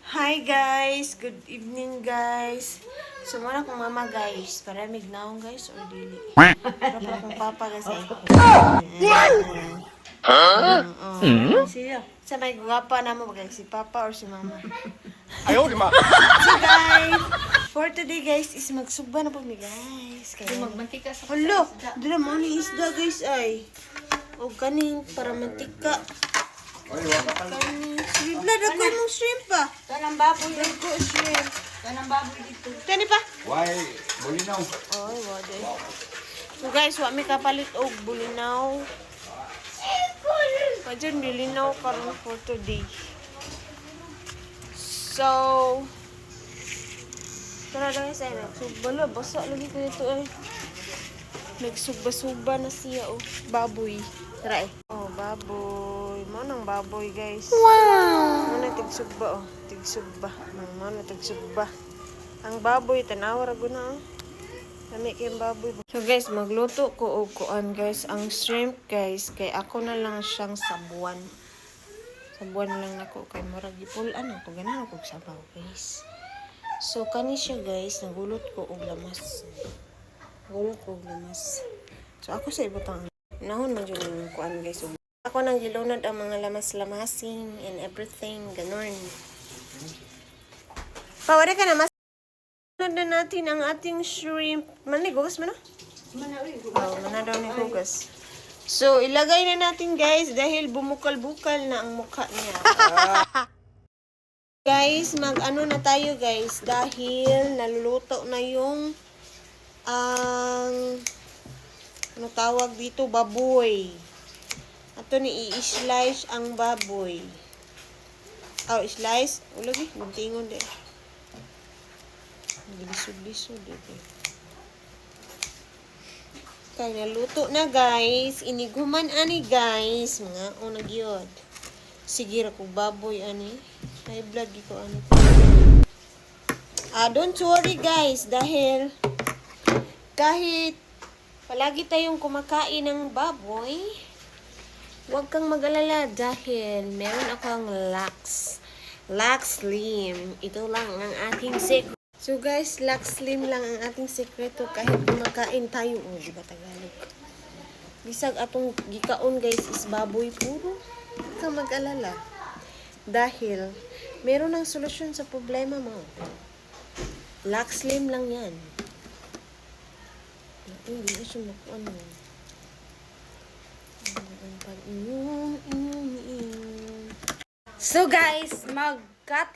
Hi guys! Good evening guys! So muna kong mama guys, para mignaong guys or dili. Pero pa kong papa guys ay. Siya. Sa may gwapa na mo guys, si papa or si mama. Ayaw, di ma. So guys, for today guys is magsugba na po mi guys. Kaya Magmantika sa Hello, dila mo ni isda guys ay. O kaning para mantika. Kaning shrimp na dako mong shrimp pa. Tanang baboy. Dako shrimp. Tanang baboy dito. Kani pa? Why? Bulinaw. Ay, wala. So guys, wa mi kapalit og bulinaw. Kadyan nilinaw karon for today. So, tara guys ay nagsubala. Basa lagi ko ito ay. Nagsugba-sugba na siya oh. Baboy. Tara eh. Oh, baboy. Mo nang baboy guys. Wow! Mo na tigsugba oh. Tigsugba. Mo na tigsugba. Ang baboy, tanawa ra guna oh. Lami kayong baboy. So guys, magluto ko og kuan guys. Ang shrimp guys, kay ako na lang siyang sabuan. Sabuan lang nako kay murag gipulan ako ganan ako sabaw guys. So kani siya guys, nagulot ko og lamas. Nagulot ko og lamas. So ako sa ibutang nahon man jud ang kuan guys. Ako nang gilunod ang mga lamas-lamasing and everything ganon. Pawala ka na mas na natin ang ating shrimp. Manigugas mo na? Oh, manadaw ni hugas. So, ilagay na natin guys dahil bumukal-bukal na ang mukha niya. Guys, mag-ano na tayo guys dahil naluluto na yung ano tawag dito, baboy. Ato ni i-slice ang baboy. Oh, slice. Ulagi, guntingon din. Lisod-lisod dito. Kaya naluto na guys. Iniguman ani guys. Mga unag yun. Sige ra kong baboy ani. High blood ko ani. Don't worry guys. Dahil kahit palagi tayong kumakain ng baboy, huwag kang mag-alala dahil meron akong Lux Slim. Ito lang ang ating secret. So guys, Lux Slim lang ang ating sekreto kahit kumakain tayo. Oh, di ba Tagalog? Bisag atong gikaon guys is baboy puro. Huwag kang mag-alala. Dahil meron ng solusyon sa problema mo. Lux Slim lang yan. Hindi na siya makuan mo. So guys, mag-cut